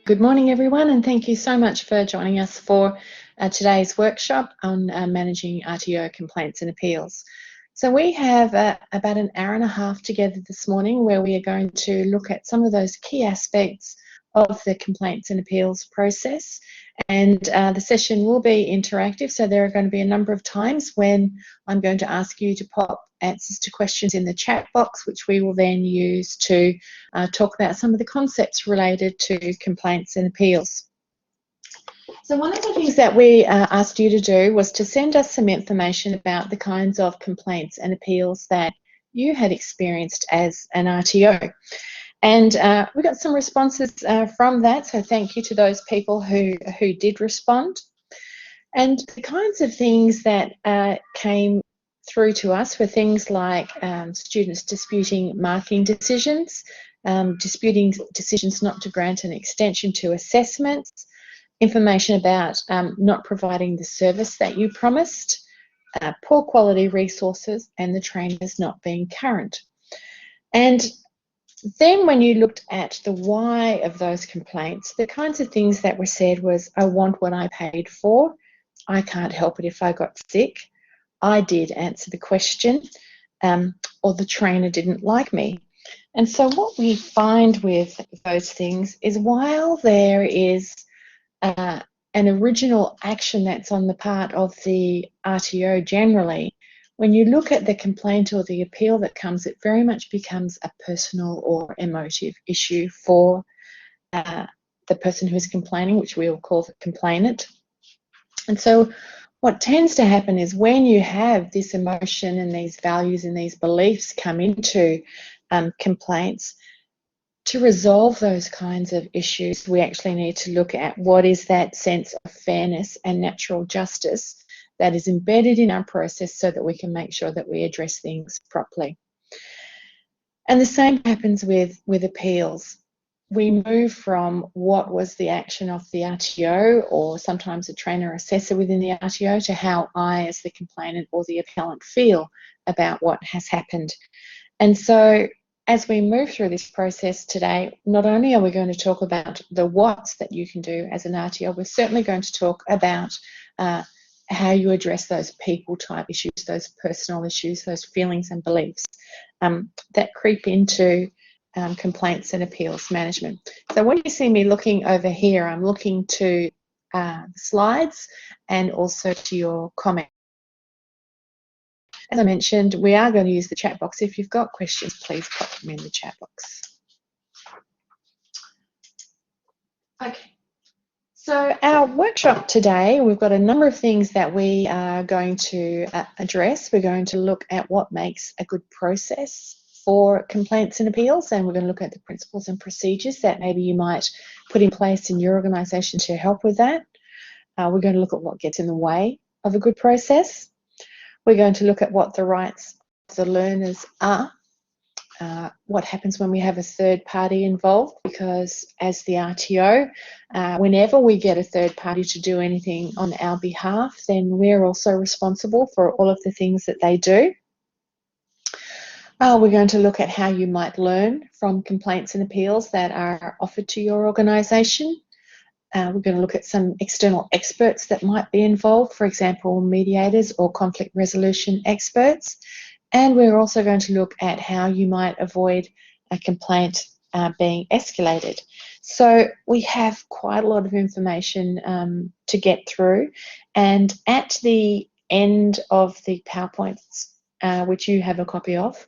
Good morning, everyone, and thank you so much for joining us for today's workshop on managing RTO complaints and appeals. So we have about an hour and a half together this morning where we are going to look at some of those key aspects of the complaints and appeals process. And the session will be interactive, so there are going to be a number of times when I'm going to ask you to pop answers to questions in the chat box, which we will then use to talk about some of the concepts related to complaints and appeals. So one of the things that we asked you to do was to send us some information about the kinds of complaints and appeals that you had experienced as an RTO. And we got some responses from that, so thank you to those people who did respond. And the kinds of things that came through to us were things like students disputing marking decisions, disputing decisions not to grant an extension to assessments, information about not providing the service that you promised, poor quality resources, and the trainers not being current. And then when you looked at the why of those complaints, the kinds of things that were said was, I want what I paid for, I can't help it if I got sick, I did answer the question, or the trainer didn't like me. And so what we find with those things is while there is an original action that's on the part of the RTO generally, when you look at the complaint or the appeal that comes, it very much becomes a personal or emotive issue for the person who is complaining, which we will call the complainant. And so what tends to happen is when you have this emotion and these values and these beliefs come into complaints, to resolve those kinds of issues, we actually need to look at what is that sense of fairness and natural justice that is embedded in our process so that we can make sure that we address things properly. And the same happens with appeals. We move from what was the action of the RTO or sometimes a trainer or assessor within the RTO to how I as the complainant or the appellant feel about what has happened. And so as we move through this process today, not only are we going to talk about the what's that you can do as an RTO, we're certainly going to talk about how you address those people type issues, those personal issues, those feelings and beliefs that creep into complaints and appeals management. So when you see me looking over here, I'm looking to the slides and also to your comments. As I mentioned, we are going to use the chat box. If you've got questions, please pop them in the chat box. Okay. So our workshop today, we've got a number of things that we are going to address. We're going to look at what makes a good process for complaints and appeals, and we're going to look at the principles and procedures that maybe you might put in place in your organisation to help with that. We're going to look at what gets in the way of a good process. We're going to look at what the rights of the learners are. What happens when we have a third party involved, because as the RTO, whenever we get a third party to do anything on our behalf, then we're also responsible for all of the things that they do. We're going to look at how you might learn from complaints and appeals that are offered to your organisation. We're going to look at some external experts that might be involved, for example, mediators or conflict resolution experts. And we're also going to look at how you might avoid a complaint being escalated. So we have quite a lot of information to get through. And at the end of the PowerPoints, which you have a copy of,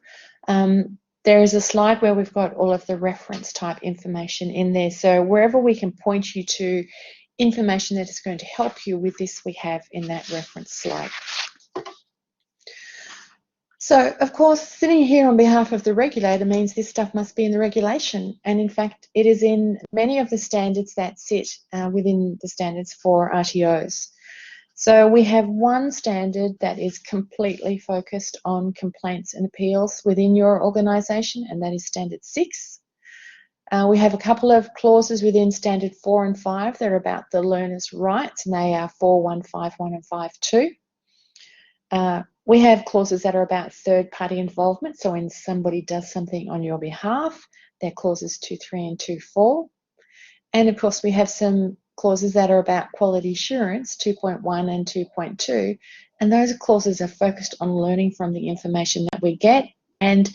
there is a slide where we've got all of the reference type information in there. So wherever we can point you to information that is going to help you with this, we have in that reference slide. So, of course, sitting here on behalf of the regulator means this stuff must be in the regulation. And in fact, it is in many of the standards that sit within the standards for RTOs. So we have one standard that is completely focused on complaints and appeals within your organisation, and that is Standard 6. We have a couple of clauses within Standard 4 and 5 that are about the learner's rights, and they are 4.151 and 5.2. We have clauses that are about third-party involvement, so when somebody does something on your behalf, they're clauses 2.3 and 2.4. And of course, we have some clauses that are about quality assurance, 2.1 and 2.2, and those clauses are focused on learning from the information that we get, and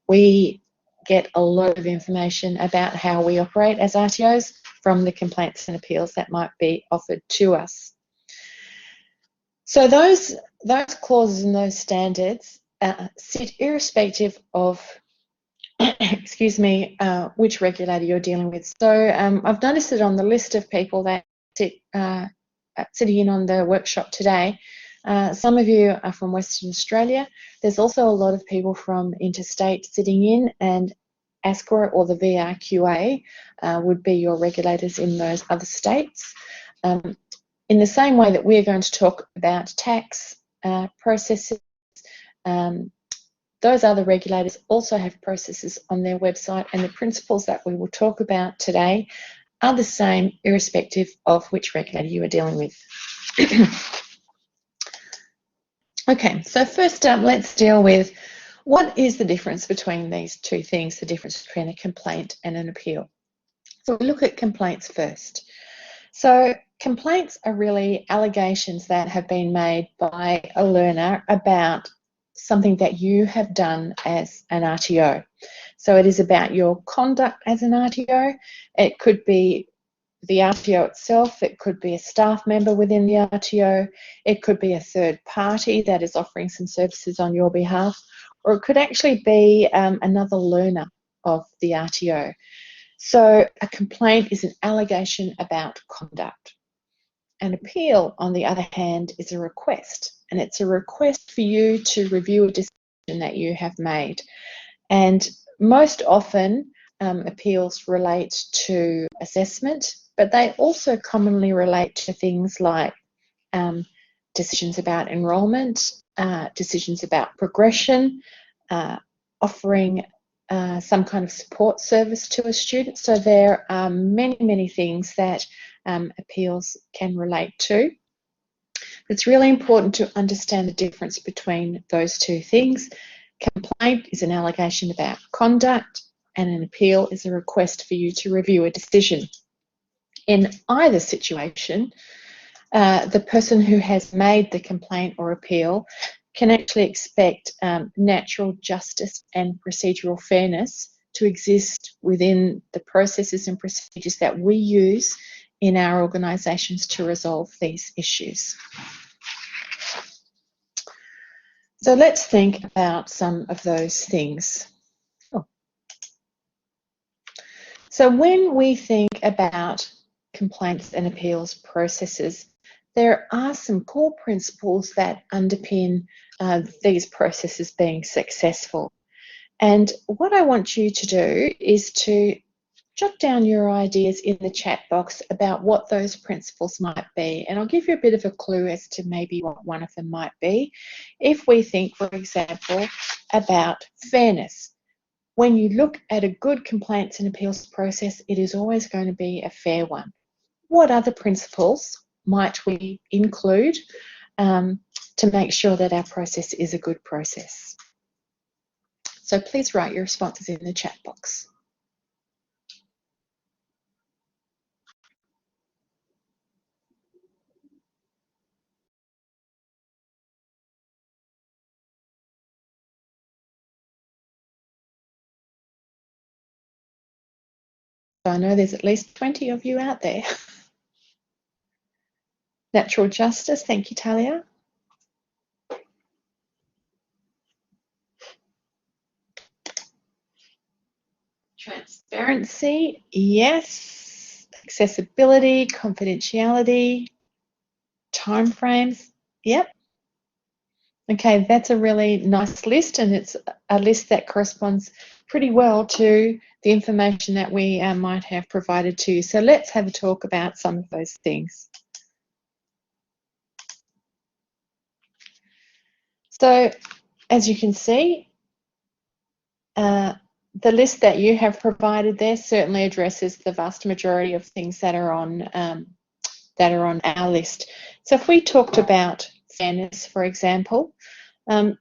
we get a lot of information about how we operate as RTOs from the complaints and appeals that might be offered to us. So those clauses and those standards sit irrespective of excuse me, which regulator you're dealing with. So I've noticed it on the list of people that sitting in on the workshop today. Some of you are from Western Australia. There's also a lot of people from interstate sitting in, and ASQA or the VRQA would be your regulators in those other states. In the same way that we're going to talk about tax processes, those other regulators also have processes on their website, and the principles that we will talk about today are the same irrespective of which regulator you are dealing with. Okay, so first up, let's deal with what is the difference between these two things, the difference between a complaint and an appeal. So we look at complaints first. So complaints are really allegations that have been made by a learner about something that you have done as an RTO. So it is about your conduct as an RTO. It could be the RTO itself, it could be a staff member within the RTO, it could be a third party that is offering some services on your behalf, or it could actually be another learner of the RTO. So a complaint is an allegation about conduct. An appeal, on the other hand, is a request, and it's a request for you to review a decision that you have made. And most often, appeals relate to assessment, but they also commonly relate to things like decisions about enrolment, decisions about progression, offering some kind of support service to a student. So there are many, many things that appeals can relate to. It's really important to understand the difference between those two things. Complaint is an allegation about conduct, and an appeal is a request for you to review a decision. In either situation, the person who has made the complaint or appeal can actually expect natural justice and procedural fairness to exist within the processes and procedures that we use in our organisations to resolve these issues. So let's think about some of those things. So when we think about complaints and appeals processes, there are some core principles that underpin these processes being successful. And what I want you to do is to jot down your ideas in the chat box about what those principles might be. And I'll give you a bit of a clue as to maybe what one of them might be. If we think, for example, about fairness, when you look at a good complaints and appeals process, it is always going to be a fair one. What other principles might we include to make sure that our process is a good process? So please write your responses in the chat box. So I know there's at least 20 of you out there. Natural justice, thank you, Talia. Transparency, yes. Accessibility, confidentiality, timeframes, yep. Okay, that's a really nice list, and it's a list that corresponds pretty well to the information that we might have provided to you. So let's have a talk about some of those things. So as you can see, the list that you have provided there certainly addresses the vast majority of things that are on our list. So if we talked about fairness, for example,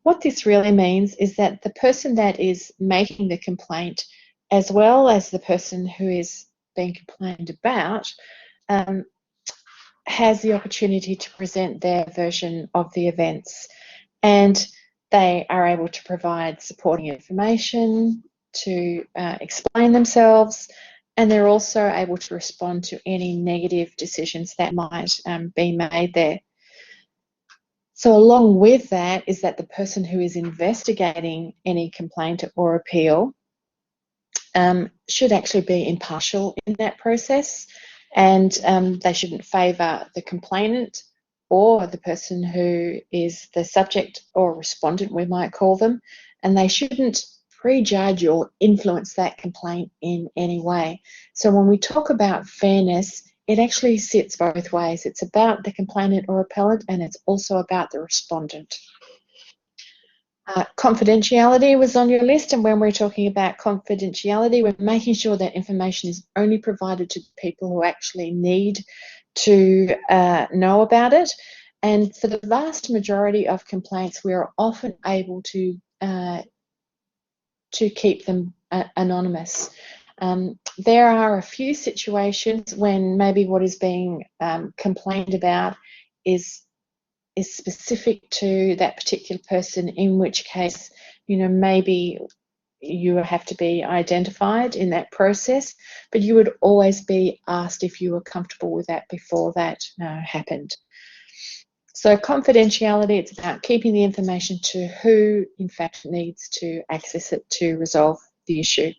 what this really means is that the person that is making the complaint, as well as the person who is being complained about has the opportunity to present their version of the events, and they are able to provide supporting information, to explain themselves, and they're also able to respond to any negative decisions that might be made there. So along with that is that the person who is investigating any complaint or appeal should actually be impartial in that process, and they shouldn't favour the complainant or the person who is the subject or respondent, we might call them, and they shouldn't prejudge or influence that complaint in any way. So when we talk about fairness, it actually sits both ways. It's about the complainant or appellant, and it's also about the respondent. Confidentiality was on your list, and when we're talking about confidentiality, we're making sure that information is only provided to people who actually need to know about it. And for the vast majority of complaints, we are often able to keep them anonymous. There are a few situations when maybe what is being complained about is specific to that particular person, in which case, maybe you have to be identified in that process, but you would always be asked if you were comfortable with that before that happened. So confidentiality, it's about keeping the information to who in fact needs to access it to resolve the issue.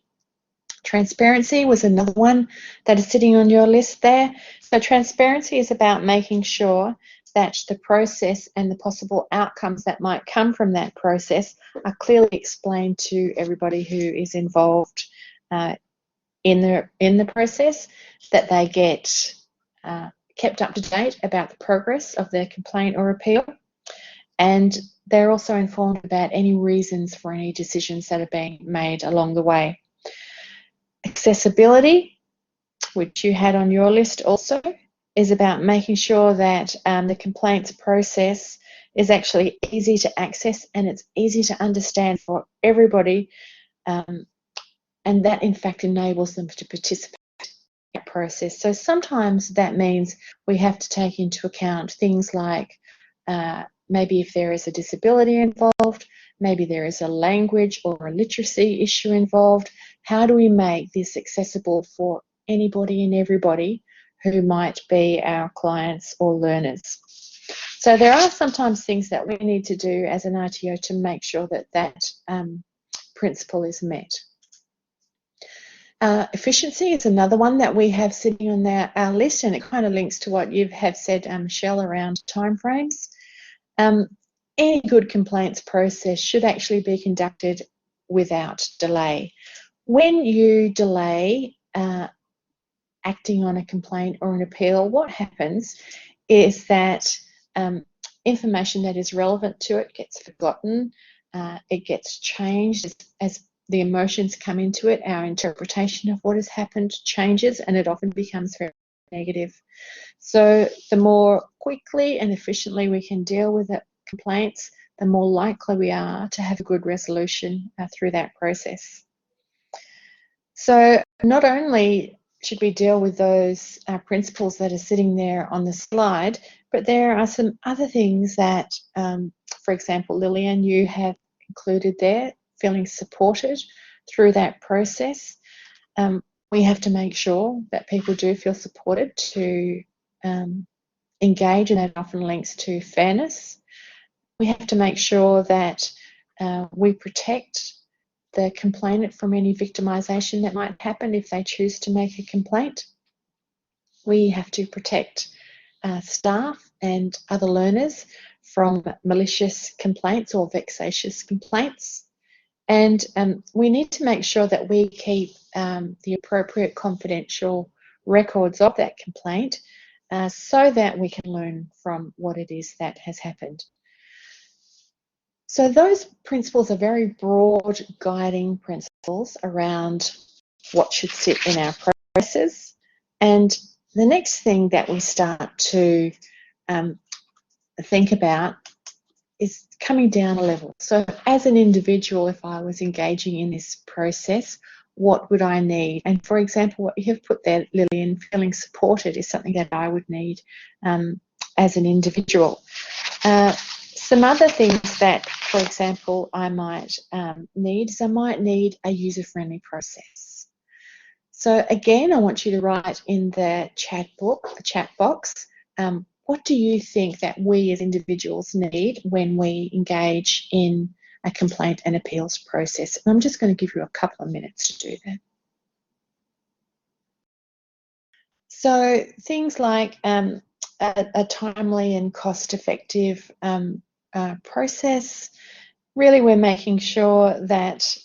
Transparency was another one that is sitting on your list there. So transparency is about making sure that the process and the possible outcomes that might come from that process are clearly explained to everybody who is involved in the process, that they get kept up to date about the progress of their complaint or appeal, and they're also informed about any reasons for any decisions that are being made along the way. Accessibility, which you had on your list also, is about making sure that the complaints process is actually easy to access and it's easy to understand for everybody, and that in fact enables them to participate in that process. So sometimes that means we have to take into account things like maybe if there is a disability involved, maybe there is a language or a literacy issue involved. How do we make this accessible for anybody and everybody who might be our clients or learners? So there are sometimes things that we need to do as an RTO to make sure that that principle is met. Efficiency is another one that we have sitting on our list, and it kind of links to what you have said, Michelle, around timeframes. Any good complaints process should actually be conducted without delay. When you delay acting on a complaint or an appeal, what happens is that information that is relevant to it gets forgotten, it gets changed as the emotions come into it. Our interpretation of what has happened changes, and it often becomes very negative. So the more quickly and efficiently we can deal with the complaints, the more likely we are to have a good resolution through that process. So not only should we deal with those principles that are sitting there on the slide, but there are some other things that, for example, Lillian, you have included there, feeling supported through that process. We have to make sure that people do feel supported to engage, and that often links to fairness. We have to make sure that we protect the complainant from any victimisation that might happen if they choose to make a complaint. We have to protect staff and other learners from malicious complaints or vexatious complaints. And we need to make sure that we keep the appropriate confidential records of that complaint so that we can learn from what it is that has happened. So those principles are very broad guiding principles around what should sit in our processes. And the next thing that we start to think about is coming down a level. So as an individual, if I was engaging in this process, what would I need? And for example, what you have put there, Lillian, feeling supported is something that I would need as an individual. Some other things that, for example, I might need is I might need a user-friendly process. So again, I want you to write in the chat box, what do you think that we as individuals need when we engage in a complaint and appeals process? And I'm just going to give you a couple of minutes to do that. So things like a timely and cost-effective process. Really, we're making sure that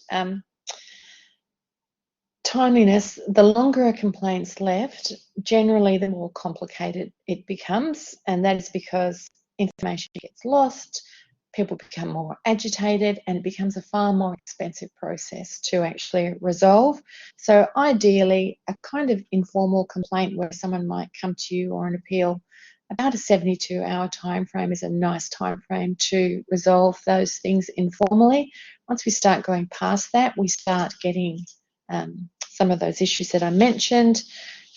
timeliness, the longer a complaint's left, generally the more complicated it becomes, and that is because information gets lost, people become more agitated, and it becomes a far more expensive process to actually resolve. So ideally, a kind of informal complaint where someone might come to you or an appeal, about a 72-hour time frame is a nice time frame to resolve those things informally. Once we start going past that, we start getting some of those issues that I mentioned,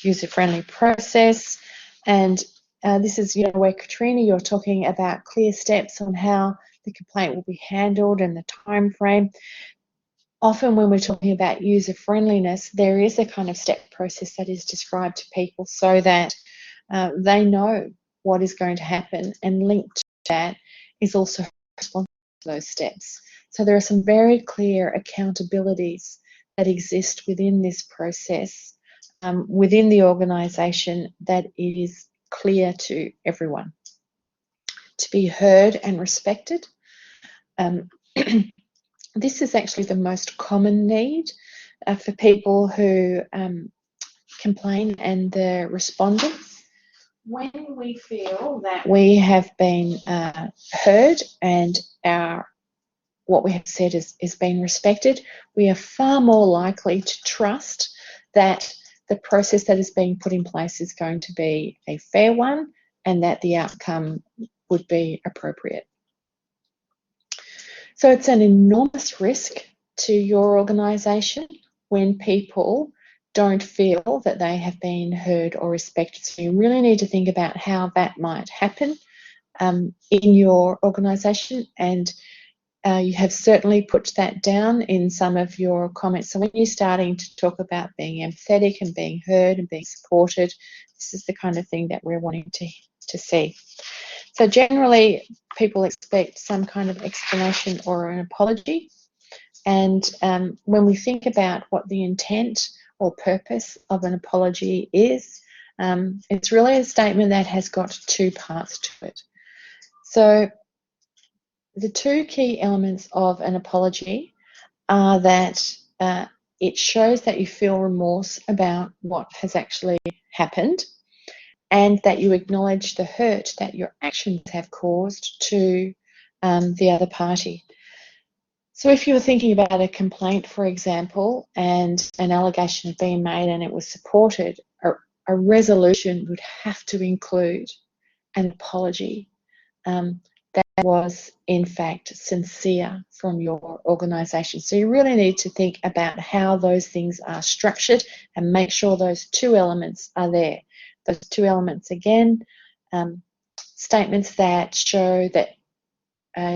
user-friendly process, and this is, where Katrina, you're talking about clear steps on how the complaint will be handled and the time frame. Often when we're talking about user-friendliness, there is a kind of step process that is described to people so that they know what is going to happen, and linked to that is also responsible for those steps. So there are some very clear accountabilities that exist within this process, within the organisation, that it is clear to everyone. To be heard and respected. This is actually the most common need for people who complain and the respondents. When we feel that we have been heard and what we have said is being respected, we are far more likely to trust that the process that is being put in place is going to be a fair one and that the outcome would be appropriate. So it's an enormous risk to your organisation when people don't feel that they have been heard or respected. So you really need to think about how that might happen in your organisation, and you have certainly put that down in some of your comments. So when you're starting to talk about being empathetic and being heard and being supported, this is the kind of thing that we're wanting to see. So generally, people expect some kind of explanation or an apology. And when we think about what the intent or purpose of an apology is, it's really a statement that has got two parts to it. So the two key elements of an apology are that it shows that you feel remorse about what has actually happened, and that you acknowledge the hurt that your actions have caused to the other party. So if you were thinking about a complaint, for example, and an allegation had been made and it was supported, a resolution would have to include an apology that was in fact sincere from your organisation. So you really need to think about how those things are structured and make sure those two elements are there. Those two elements, again, statements that show that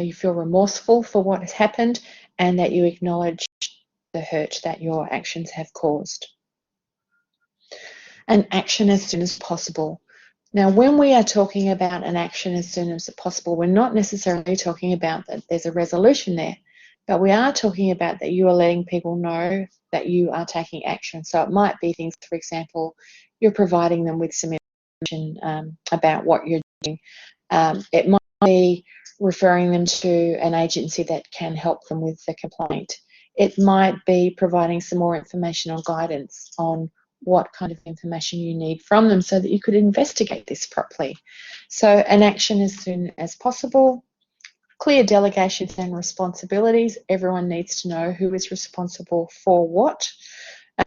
you feel remorseful for what has happened and that you acknowledge the hurt that your actions have caused. An action as soon as possible. Now, when we are talking about an action as soon as possible, we're not necessarily talking about that there's a resolution there, but we are talking about that you are letting people know that you are taking action. So it might be things, for example, you're providing them with some information about what you're doing. It might be referring them to an agency that can help them with the complaint. It might be providing some more information or guidance on what kind of information you need from them so that you could investigate this properly. So an action as soon as possible, clear delegations and responsibilities. Everyone needs to know who is responsible for what,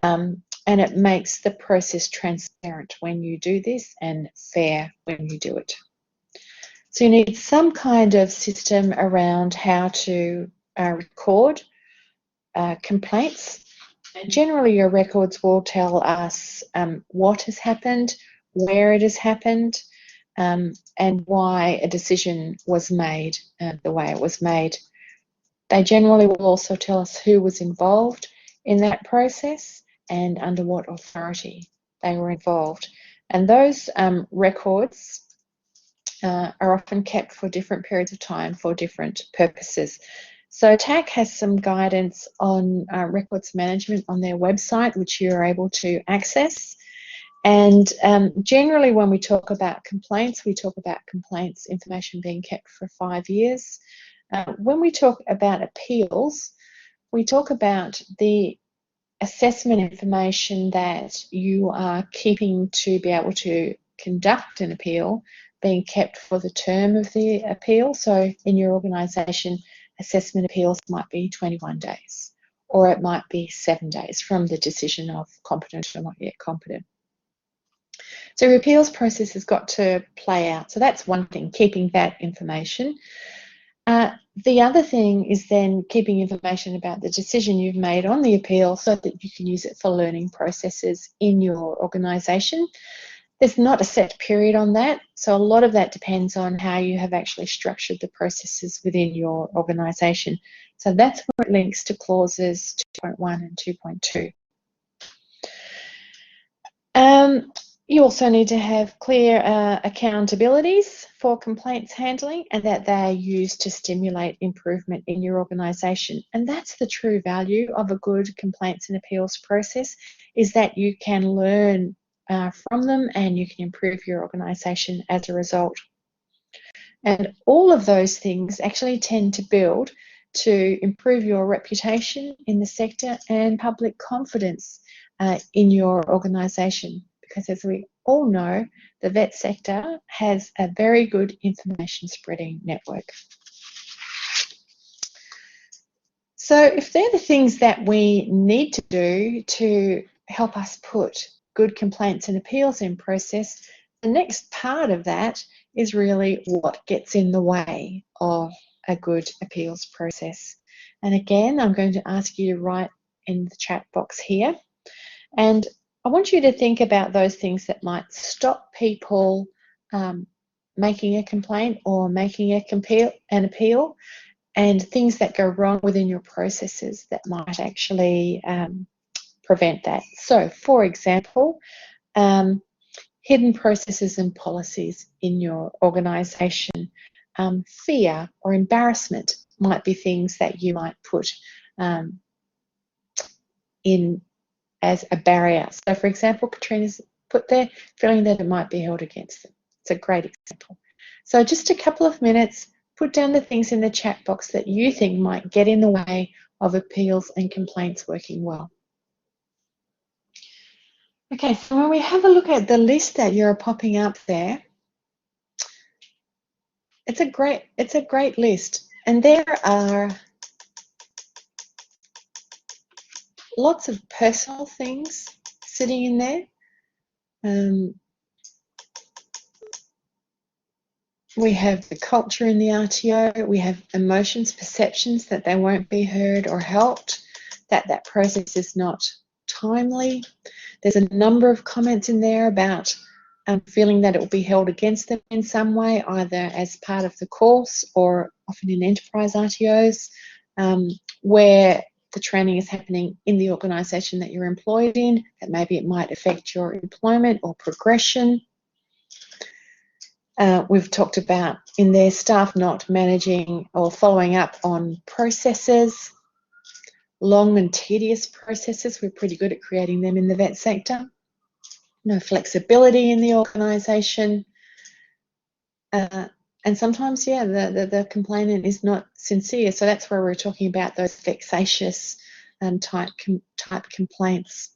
and it makes the process transparent when you do this and fair when you do it. So you need some kind of system around how to record complaints. Generally, your records will tell us what has happened, where it has happened, and why a decision was made the way it was made. They generally will also tell us who was involved in that process and under what authority they were involved. And those records are often kept for different periods of time for different purposes. So TAC has some guidance on records management on their website, which you're able to access. And generally when we talk about complaints, we talk about complaints information being kept for 5 years. When we talk about appeals, we talk about the assessment information that you are keeping to be able to conduct an appeal being kept for the term of the appeal. So in your organisation, assessment appeals might be 21 days, or it might be 7 days from the decision of competent or not yet competent. So the appeals process has got to play out. So that's one thing, keeping that information. The other thing is then keeping information about the decision you've made on the appeal so that you can use it for learning processes in your organisation. There's not a set period on that, so a lot of that depends on how you have actually structured the processes within your organisation. So that's where it links to clauses 2.1 and 2.2. You also need to have clear accountabilities for complaints handling, and that they are used to stimulate improvement in your organisation. And that's the true value of a good complaints and appeals process, is that you can learn from them and you can improve your organisation as a result. And all of those things actually tend to build to improve your reputation in the sector and public confidence in your organisation. Because as we all know, the vet sector has a very good information spreading network. So if they're the things that we need to do to help us put good complaints and appeals in process, the next part of that is really what gets in the way of a good appeals process. And again, I'm going to ask you to write in the chat box here. And I want you to think about those things that might stop people making a complaint or making an appeal, and things that go wrong within your processes that might actually prevent that. So, for example, hidden processes and policies in your organisation. Fear or embarrassment might be things that you might put in as a barrier. So, for example, Katrina's put there, feeling that it might be held against them. It's a great example. So just a couple of minutes, put down the things in the chat box that you think might get in the way of appeals and complaints working well. Okay, so when we have a look at the list that you're popping up there, it's a great list, and there are lots of personal things sitting in there. We have the culture in the RTO, we have emotions, perceptions that they won't be heard or helped, that process is not timely. There's a number of comments in there about feeling that it will be held against them in some way, either as part of the course or often in enterprise RTOs, where the training is happening in the organisation that you're employed in, that maybe it might affect your employment or progression. We've talked about in their staff not managing or following up on processes, long and tedious processes. We're pretty good at creating them in the vet sector. No flexibility in the organisation. And sometimes, yeah, the complainant is not sincere. So that's where we're talking about those vexatious type complaints.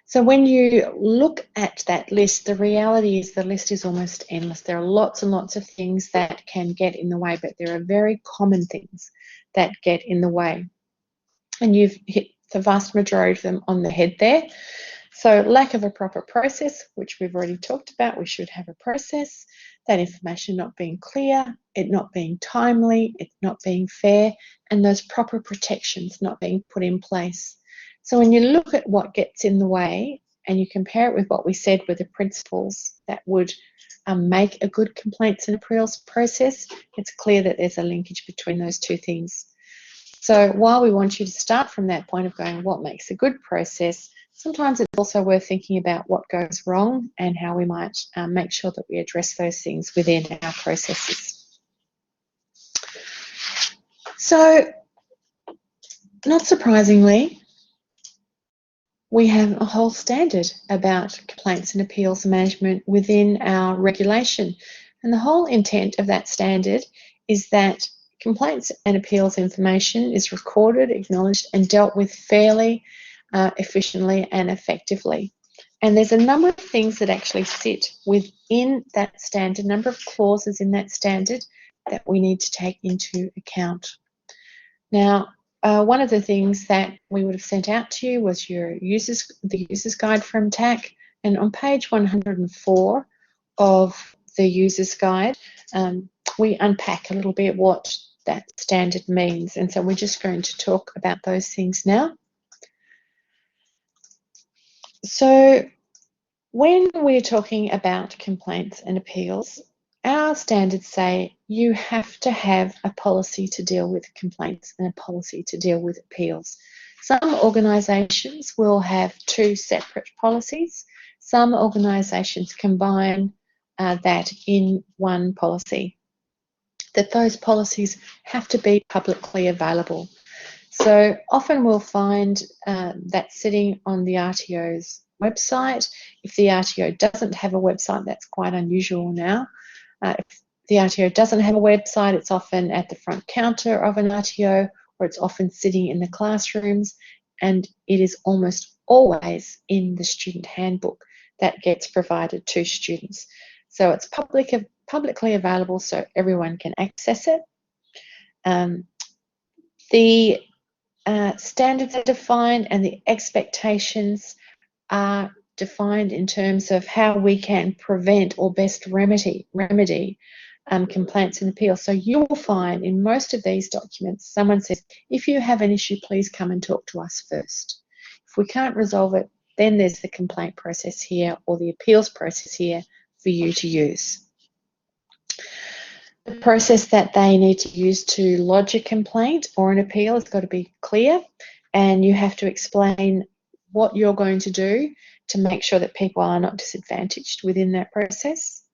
So when you look at that list, the reality is the list is almost endless. There are lots and lots of things that can get in the way, but there are very common things that get in the way. And you've hit the vast majority of them on the head there. So lack of a proper process, which we've already talked about, we should have a process. That information not being clear, it not being timely, it not being fair, and those proper protections not being put in place. So when you look at what gets in the way and you compare it with what we said were the principles that would make a good complaints and appeals process, it's clear that there's a linkage between those two things. So while we want you to start from that point of going, what makes a good process, sometimes it's also worth thinking about what goes wrong and how we might make sure that we address those things within our processes. So, not surprisingly, we have a whole standard about complaints and appeals management within our regulation. And the whole intent of that standard is that complaints and appeals information is recorded, acknowledged, and dealt with fairly, efficiently, and effectively. And there's a number of things that actually sit within that standard, a number of clauses in that standard that we need to take into account. Now, one of the things that we would have sent out to you was the user's guide from TAC, and on page 104 of the user's guide, we unpack a little bit what that standard means, and so we're just going to talk about those things now. So when we're talking about complaints and appeals, our standards say you have to have a policy to deal with complaints and a policy to deal with appeals. Some organisations will have two separate policies. Some organisations combine that in one policy. That those policies have to be publicly available. So often we'll find that sitting on the RTO's website. If the RTO doesn't have a website, that's quite unusual now. If the RTO doesn't have a website, it's often at the front counter of an RTO, or it's often sitting in the classrooms, and it is almost always in the student handbook that gets provided to students. So it's publicly available so everyone can access it. The standards are defined and the expectations are defined in terms of how we can prevent or best remedy complaints and appeals. So you will find in most of these documents, someone says, if you have an issue, please come and talk to us first. If we can't resolve it, then there's the complaint process here or the appeals process here for you to use. The process that they need to use to lodge a complaint or an appeal has got to be clear, and you have to explain what you're going to do to make sure that people are not disadvantaged within that process.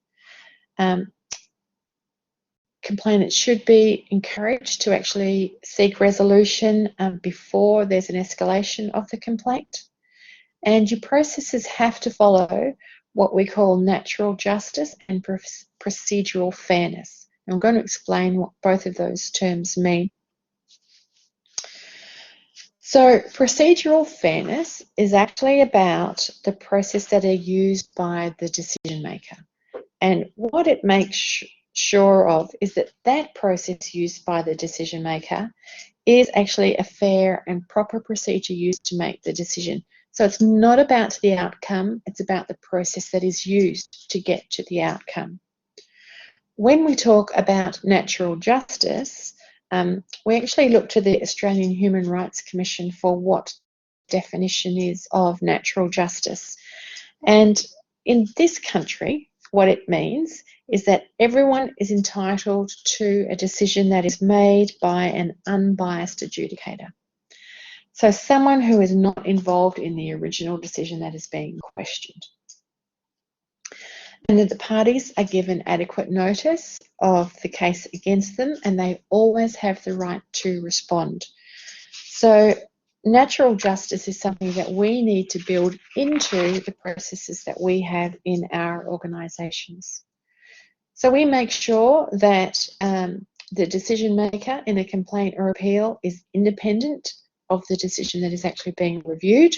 Complainants should be encouraged to actually seek resolution before there's an escalation of the complaint. And your processes have to follow what we call natural justice and procedural fairness. And I'm going to explain what both of those terms mean. So procedural fairness is actually about the process that are used by the decision maker. And what it makes sure of is that that process used by the decision maker is actually a fair and proper procedure used to make the decision. So it's not about the outcome, it's about the process that is used to get to the outcome. When we talk about natural justice, we actually look to the Australian Human Rights Commission for what definition is of natural justice. And in this country, what it means is that everyone is entitled to a decision that is made by an unbiased adjudicator. So someone who is not involved in the original decision that is being questioned. And that the parties are given adequate notice of the case against them, and they always have the right to respond. So natural justice is something that we need to build into the processes that we have in our organisations. So we make sure that the decision maker in a complaint or appeal is independent of the decision that is actually being reviewed.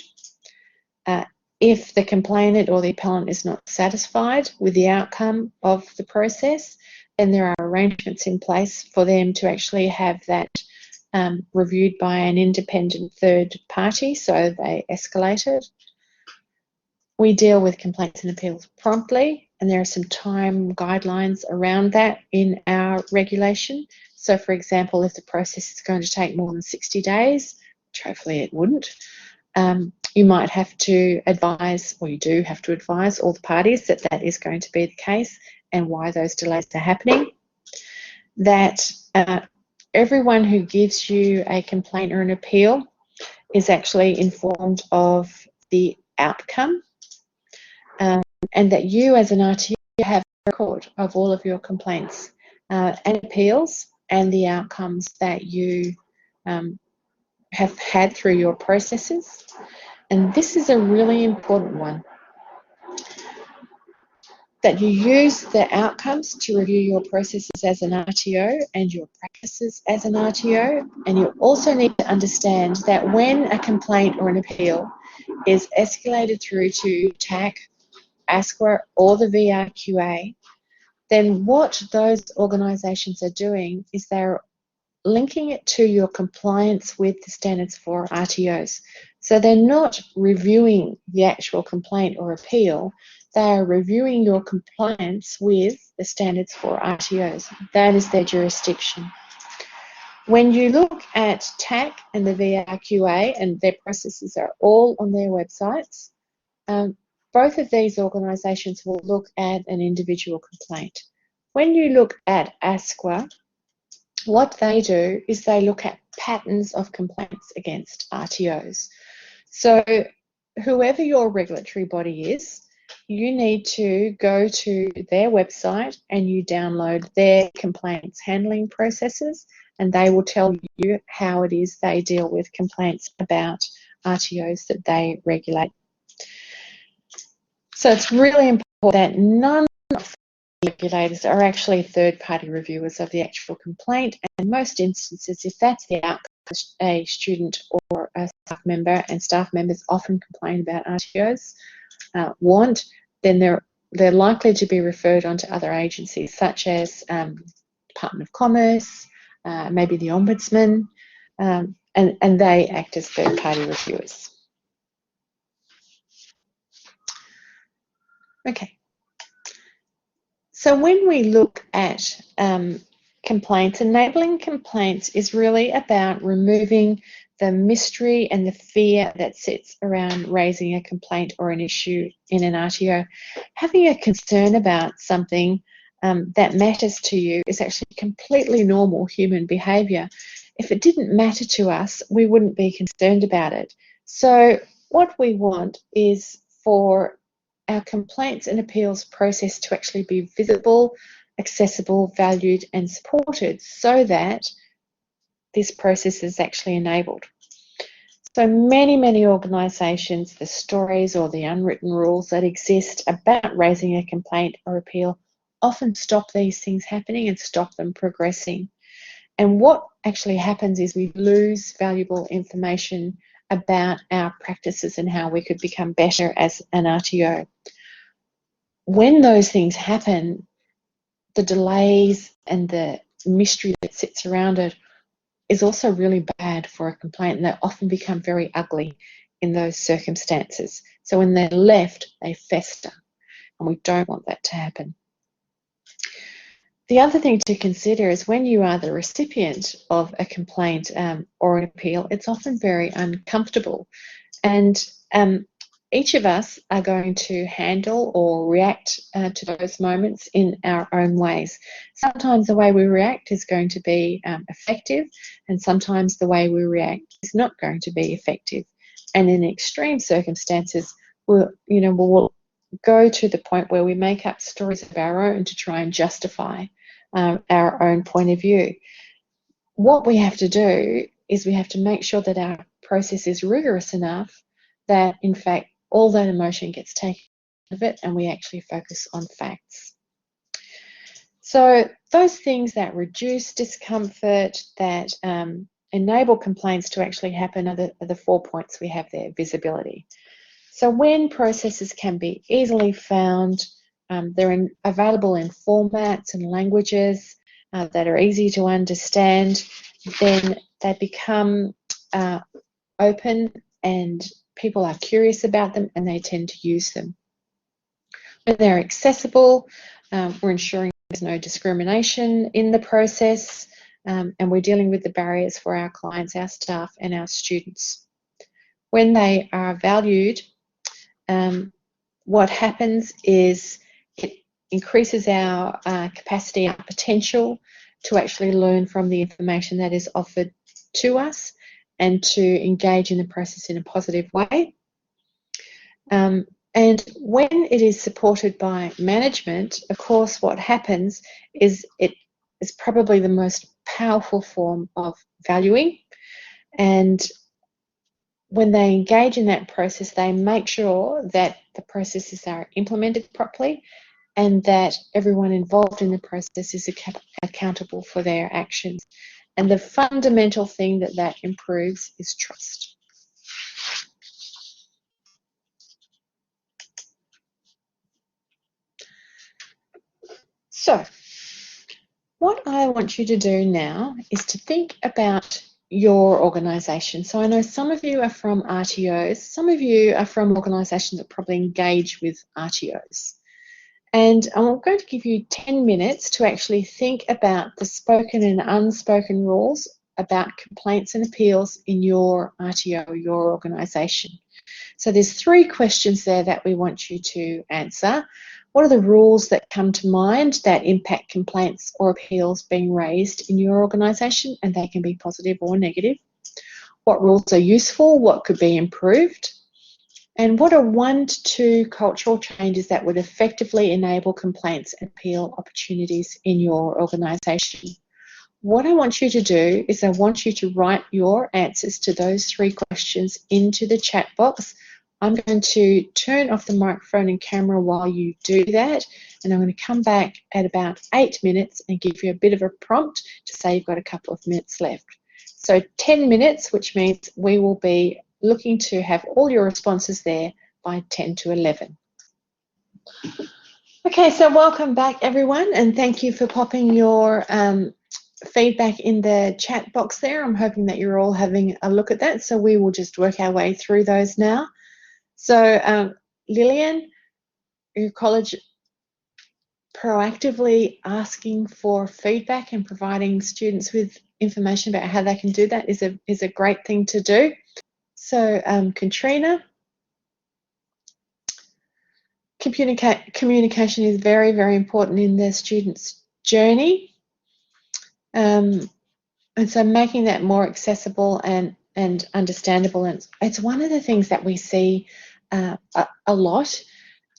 If the complainant or the appellant is not satisfied with the outcome of the process, then there are arrangements in place for them to actually have that reviewed by an independent third party, so they escalate it. We deal with complaints and appeals promptly, and there are some time guidelines around that in our regulation. So, for example, if the process is going to take more than 60 days, which hopefully it wouldn't, You might have to advise, or you do have to advise all the parties that that is going to be the case and why those delays are happening. That everyone who gives you a complaint or an appeal is actually informed of the outcome, and that you as an RTO have a record of all of your complaints and appeals and the outcomes that you have had through your processes. And this is a really important one, that you use the outcomes to review your processes as an RTO and your practices as an RTO. And you also need to understand that when a complaint or an appeal is escalated through to TAC, ASQA, or the VRQA, then what those organisations are doing is they're linking it to your compliance with the standards for RTOs. So they're not reviewing the actual complaint or appeal, they are reviewing your compliance with the standards for RTOs. That is their jurisdiction. When you look at TAC and the VRQA, and their processes are all on their websites, both of these organisations will look at an individual complaint. When you look at ASQA, what they do is they look at patterns of complaints against RTOs. So whoever your regulatory body is, you need to go to their website and you download their complaints handling processes, and they will tell you how it is they deal with complaints about RTOs that they regulate. So it's really important that none of the regulators are actually third-party reviewers of the actual complaint, and in most instances, if that's the outcome a student or a staff member, and staff members often complain about RTOs, then they're likely to be referred on to other agencies such as Department of Commerce, maybe the Ombudsman, and they act as third-party reviewers. Okay. So when we look at complaints, enabling complaints is really about removing the mystery and the fear that sits around raising a complaint or an issue in an RTO. Having a concern about something that matters to you is actually completely normal human behaviour. If it didn't matter to us, we wouldn't be concerned about it. So what we want is for our complaints and appeals process to actually be visible, accessible, valued and supported, so that this process is actually enabled. So many organisations, the stories or the unwritten rules that exist about raising a complaint or appeal often stop these things happening and stop them progressing. And what actually happens is we lose valuable information about our practices and how we could become better as an RTO. When those things happen, the delays and the mystery that sits around it is also really bad for a complaint, and they often become very ugly in those circumstances. So when they're left, they fester, and we don't want that to happen. The other thing to consider is when you are the recipient of a complaint or an appeal, it's often very uncomfortable, and each of us are going to handle or react to those moments in our own ways. Sometimes the way we react is going to be effective, and sometimes the way we react is not going to be effective. And in extreme circumstances, we'll go to the point where we make up stories of our own to try and justify our own point of view. What we have to do is we have to make sure that our process is rigorous enough that, in fact, all that emotion gets taken out of it and we actually focus on facts. So those things that reduce discomfort, that enable complaints to actually happen are the 4 points we have there. Visibility. So when processes can be easily found, they're available in formats and languages that are easy to understand, then they become open and people are curious about them and they tend to use them. When they're accessible, we're ensuring there's no discrimination in the process, and we're dealing with the barriers for our clients, our staff and our students. when they are valued, what happens is it increases our capacity, our potential to actually learn from the information that is offered to us and to engage in the process in a positive way. And when it is supported by management, of course, what happens is it is probably the most powerful form of valuing. And when they engage in that process, they make sure that the processes are implemented properly and that everyone involved in the process is accountable for their actions. And the fundamental thing that improves is trust. So, what I want you to do now is to think about your organisation. So I know some of you are from RTOs, some of you are from organisations that probably engage with RTOs. And I'm going to give you 10 minutes to actually think about the spoken and unspoken rules about complaints and appeals in your RTO, your organisation. So there's 3 questions there that we want you to answer. What are the rules that come to mind that impact complaints or appeals being raised in your organisation? And they can be positive or negative. What rules are useful? What could be improved? And what are 1 to 2 cultural changes that would effectively enable complaints and appeal opportunities in your organisation? What I want you to do is I want you to write your answers to those 3 questions into the chat box. I'm going to turn off the microphone and camera while you do that, and I'm going to come back at about 8 minutes and give you a bit of a prompt to say you've got a couple of minutes left. So 10 minutes, which means we will be looking to have all your responses there by 10 to 11. Okay, so welcome back everyone, and thank you for popping your feedback in the chat box there. I'm hoping that you're all having a look at that, so we will just work our way through those now. So Lillian, your college proactively asking for feedback and providing students with information about how they can do that is a great thing to do. So Katrina, communication is very, very important in the student's journey. And so making that more accessible and understandable, and it's one of the things that we see a lot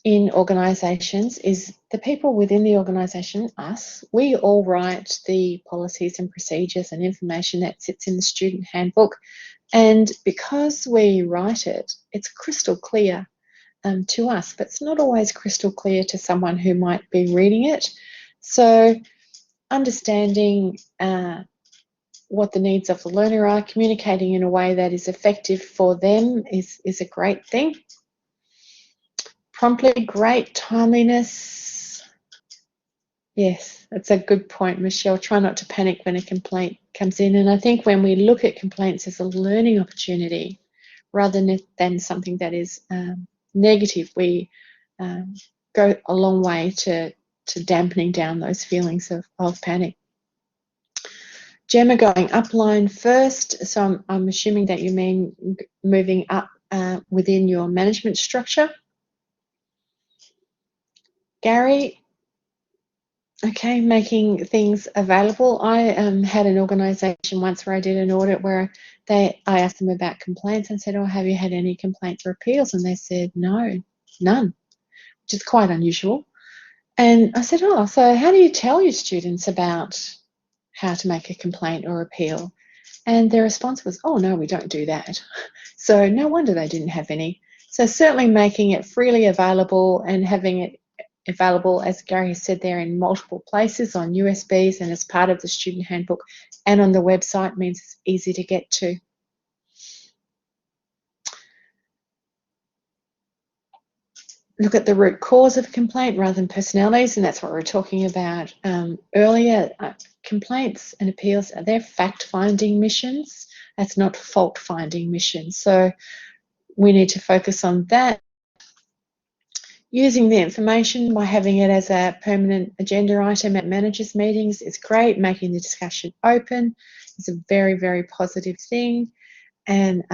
in organisations is the people within the organisation, us, we all write the policies and procedures and information that sits in the student handbook, and because we write it, it's crystal clear to us, but it's not always crystal clear to someone who might be reading it. So understanding what the needs of the learner are, communicating in a way that is effective for them is a great thing. Promptly, great. Timeliness, yes, that's a good point, Michelle. Try not to panic when a complaint comes in. And I think when we look at complaints as a learning opportunity rather than something that is negative, we go a long way to dampening down those feelings of panic. Gemma, going upline first, so I'm assuming that you mean moving up within your management structure. Gary, okay, making things available. I had an organisation once where I did an audit where I asked them about complaints and said, oh, have you had any complaints or appeals? And they said, no, none, which is quite unusual. And I said, oh, so how do you tell your students about how to make a complaint or appeal? And their response was, oh, no, we don't do that. So no wonder they didn't have any. So certainly making it freely available and having it available, as Gary has said there, in multiple places on USBs and as part of the student handbook and on the website means it's easy to get to. Look at the root cause of a complaint rather than personalities, and that's what we were talking about earlier. Complaints and appeals, they're fact-finding missions. That's not fault-finding missions. So we need to focus on that. Using the information by having it as a permanent agenda item at managers' meetings is great. Making the discussion open is a very, very positive thing. And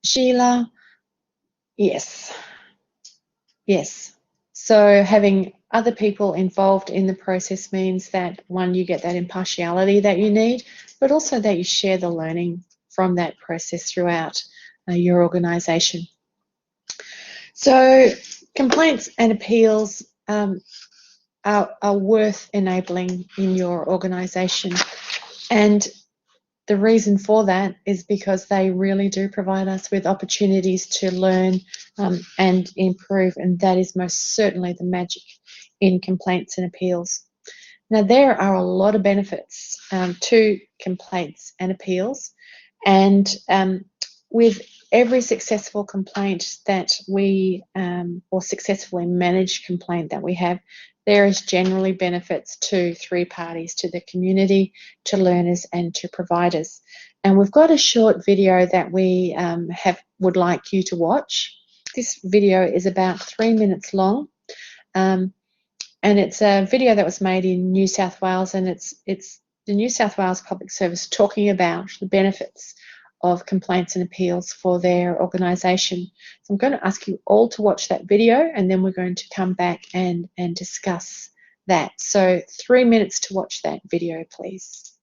Sheila, yes. So having other people involved in the process means that, one, you get that impartiality that you need, but also that you share the learning from that process throughout your organisation. So complaints and appeals are worth enabling in your organisation, and the reason for that is because they really do provide us with opportunities to learn and improve, and that is most certainly the magic in complaints and appeals. Now, there are a lot of benefits to complaints and appeals, and with every successful complaint that we, or successfully managed complaint that we have, there is generally benefits to three parties: to the community, to learners, and to providers. And we've got a short video that we would like you to watch. This video is about 3 minutes long, and it's a video that was made in New South Wales, and it's the New South Wales Public Service talking about the benefits of complaints and appeals for their organisation. So I'm going to ask you all to watch that video, and then we're going to come back and discuss that. So 3 minutes to watch that video, please.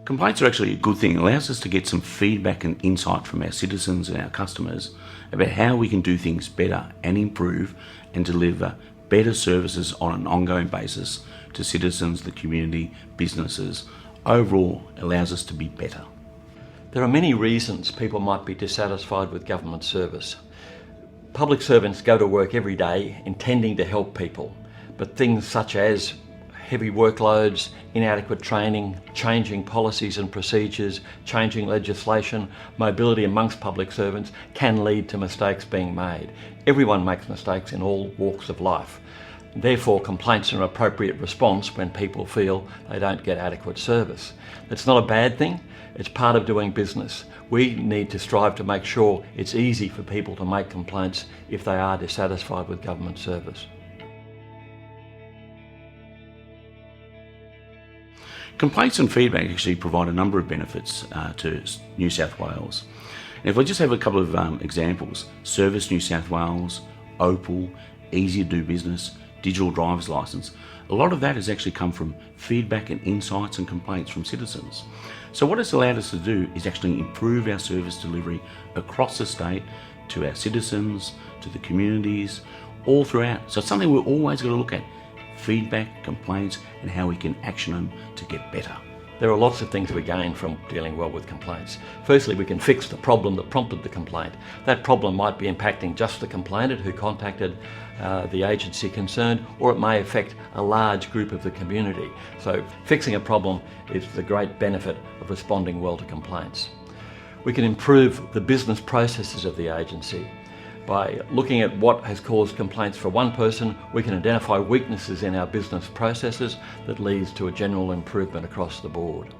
Complaints are actually a good thing. It allows us to get some feedback and insight from our citizens and our customers about how we can do things better and improve and deliver better services on an ongoing basis to citizens, the community, businesses. Overall, it allows us to be better. There are many reasons people might be dissatisfied with government service. Public servants go to work every day intending to help people, but things such as heavy workloads, inadequate training, changing policies and procedures, changing legislation, mobility amongst public servants can lead to mistakes being made. Everyone makes mistakes in all walks of life. Therefore, complaints are an appropriate response when people feel they don't get adequate service. It's not a bad thing, it's part of doing business. We need to strive to make sure it's easy for people to make complaints if they are dissatisfied with government service. Complaints and feedback actually provide a number of benefits to New South Wales. And if we just have a couple of examples: Service New South Wales, Opal, Easy to Do Business, Digital Driver's Licence. A lot of that has actually come from feedback and insights and complaints from citizens. So what it's allowed us to do is actually improve our service delivery across the state to our citizens, to the communities, all throughout. So it's something we're always going to look at: feedback, complaints, and how we can action them to get better. There are lots of things we gain from dealing well with complaints. Firstly, we can fix the problem that prompted the complaint. That problem might be impacting just the complainant who contacted the agency concerned, or it may affect a large group of the community. So fixing a problem is the great benefit of responding well to complaints. We can improve the business processes of the agency. By looking at what has caused complaints for one person, we can identify weaknesses in our business processes that leads to a general improvement across the board.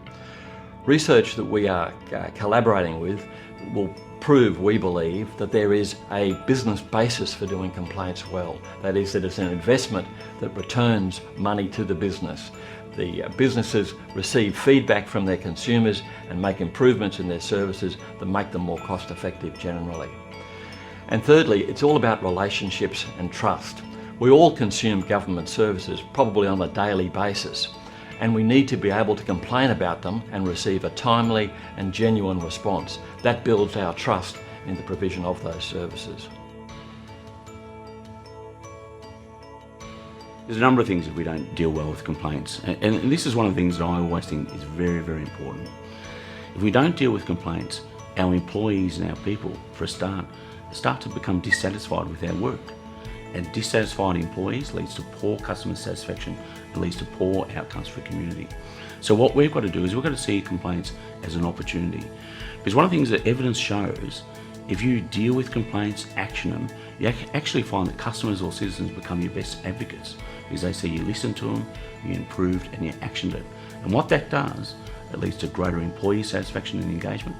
Research that we are collaborating with will prove, we believe, that there is a business basis for doing complaints well. That is, that it's an investment that returns money to the business. The businesses receive feedback from their consumers and make improvements in their services that make them more cost effective generally. And thirdly, it's all about relationships and trust. We all consume government services probably on a daily basis, and we need to be able to complain about them and receive a timely and genuine response. That builds our trust in the provision of those services. There's a number of things if we don't deal well with complaints, and this is one of the things that I always think is very, very important. If we don't deal with complaints, our employees and our people, for a start to become dissatisfied with our work. And dissatisfied employees leads to poor customer satisfaction and leads to poor outcomes for the community. So what we've got to do is we've got to see complaints as an opportunity. Because one of the things that evidence shows, if you deal with complaints, action them, you actually find that customers or citizens become your best advocates, because they see you listened to them, you improved and you actioned it. And what that does, it leads to greater employee satisfaction and engagement,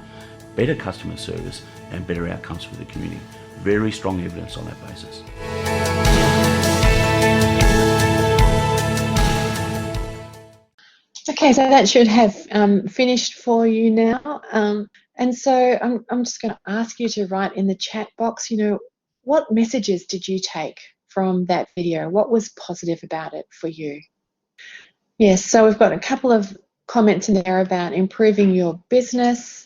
better customer service and better outcomes for the community. Very strong evidence on that basis. Okay, so that should have finished for you now. And so I'm just going to ask you to write in the chat box, what messages did you take from that video? What was positive about it for you? Yes, so we've got a couple of comments in there about improving your business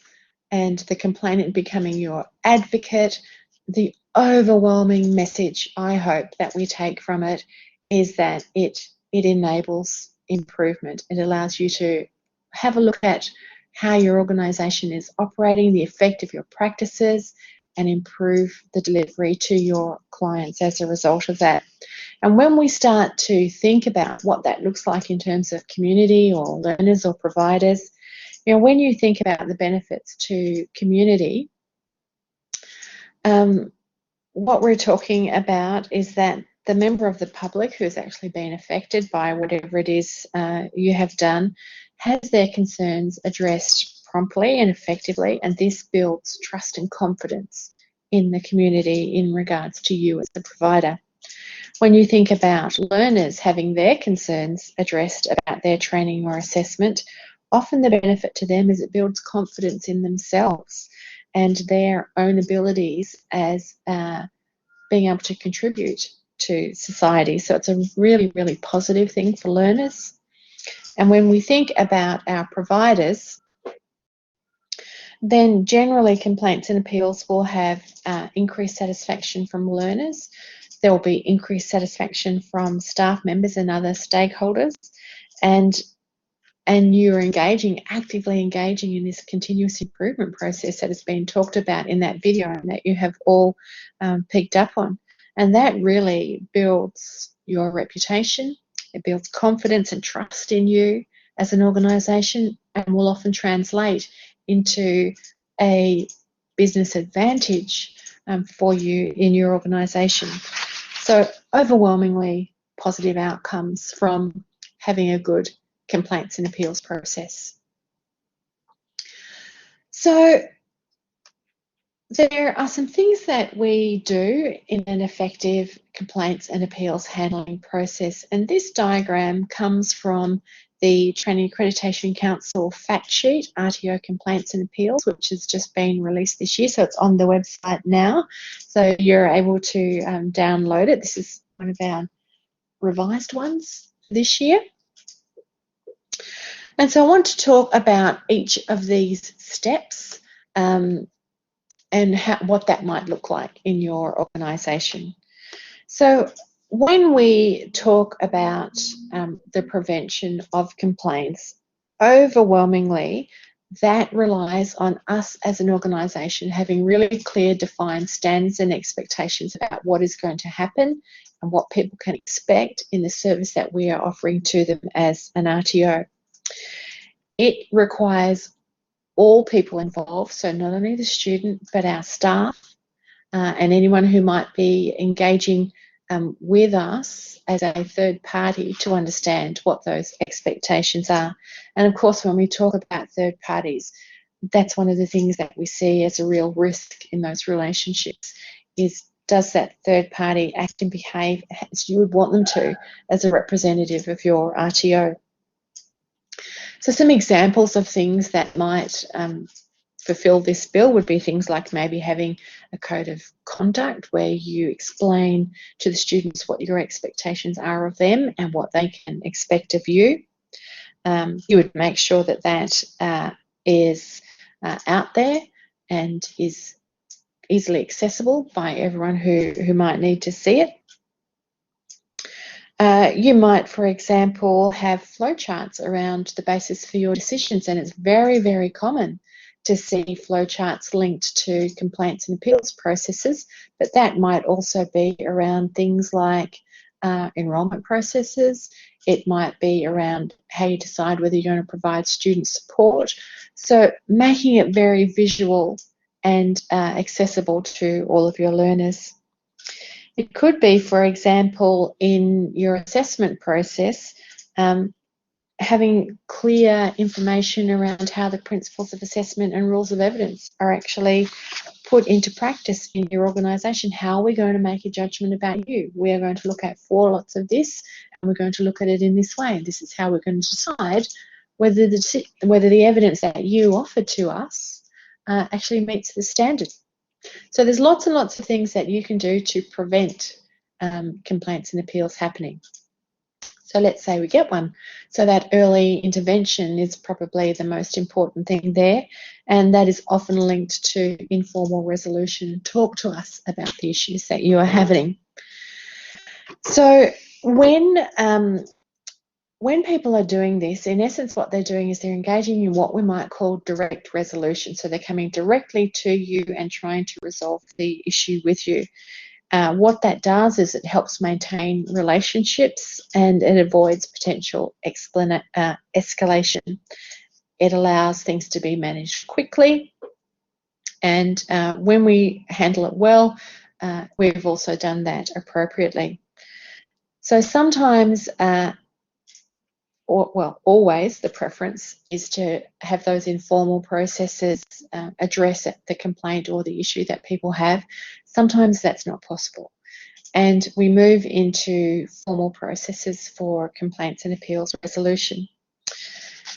and the complainant becoming your advocate. The overwhelming message, I hope, that we take from it is that it enables improvement. It allows you to have a look at how your organisation is operating, the effect of your practices, and improve the delivery to your clients as a result of that. And when we start to think about what that looks like in terms of community or learners or providers, when you think about the benefits to community, what we're talking about is that the member of the public who's actually been affected by whatever it is you have done has their concerns addressed promptly and effectively, and this builds trust and confidence in the community in regards to you as the provider. When you think about learners having their concerns addressed about their training or assessment, often the benefit to them is it builds confidence in themselves and their own abilities as being able to contribute to society. So it's a really, really positive thing for learners. And when we think about our providers, then generally complaints and appeals will have increased satisfaction from learners. There will be increased satisfaction from staff members and other stakeholders, and you're actively engaging in this continuous improvement process that has been talked about in that video and that you have all picked up on. And that really builds your reputation. It builds confidence and trust in you as an organisation, and will often translate into a business advantage for you in your organisation. So overwhelmingly positive outcomes from having a good complaints and appeals process. So there are some things that we do in an effective complaints and appeals handling process, and this diagram comes from the Training Accreditation Council fact sheet, RTO Complaints and Appeals, which has just been released this year, so it's on the website now, so you're able to download it. This is one of our revised ones this year. And so I want to talk about each of these steps and what that might look like in your organisation. So when we talk about the prevention of complaints, overwhelmingly that relies on us as an organisation having really clear defined standards and expectations about what is going to happen and what people can expect in the service that we are offering to them as an RTO. It requires all people involved, so not only the student but our staff and anyone who might be engaging with us as a third party to understand what those expectations are. And of course, when we talk about third parties, that's one of the things that we see as a real risk in those relationships is, does that third party act and behave as you would want them to as a representative of your RTO? So some examples of things that might fulfill this bill would be things like maybe having a code of conduct where you explain to the students what your expectations are of them and what they can expect of you. You would make sure that that is out there and is easily accessible by everyone who might need to see it. You might, for example, have flowcharts around the basis for your decisions, and it's very, very common to see flowcharts linked to complaints and appeals processes, but that might also be around things like enrolment processes. It might be around how you decide whether you're going to provide student support. So making it very visual and accessible to all of your learners. It could be, for example, in your assessment process, having clear information around how the principles of assessment and rules of evidence are actually put into practice in your organisation. How are we going to make a judgment about you? We are going to look at 4 lots of this, and we're going to look at it in this way. This is how we're going to decide whether the evidence that you offered to us actually meets the standard. So there's lots and lots of things that you can do to prevent complaints and appeals happening. So let's say we get one. So that early intervention is probably the most important thing there, and that is often linked to informal resolution. Talk to us about the issues that you are having. So when people are doing this, in essence what they're doing is they're engaging in what we might call direct resolution. So they're coming directly to you and trying to resolve the issue with you. What that does is it helps maintain relationships and it avoids potential escalation. It allows things to be managed quickly, and when we handle it well, we've also done that appropriately. So sometimes, always the preference is to have those informal processes address the complaint or the issue that people have. Sometimes that's not possible, and we move into formal processes for complaints and appeals resolution.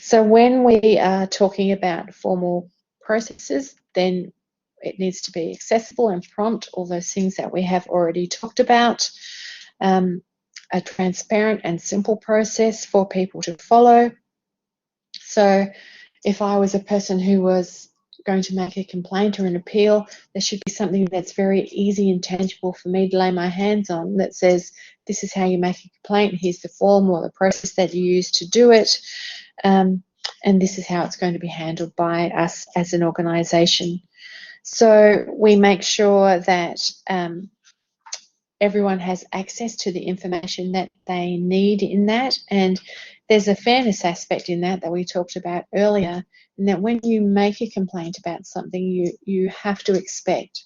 So when we are talking about formal processes, then it needs to be accessible and prompt, all those things that we have already talked about. A transparent and simple process for people to follow. So if I was a person who was going to make a complaint or an appeal, there should be something that's very easy and tangible for me to lay my hands on that says, this is how you make a complaint, here's the form or the process that you use to do it, and this is how it's going to be handled by us as an organisation. So we make sure that everyone has access to the information that they need in that, and there's a fairness aspect in that we talked about earlier, and that when you make a complaint about something, you have to expect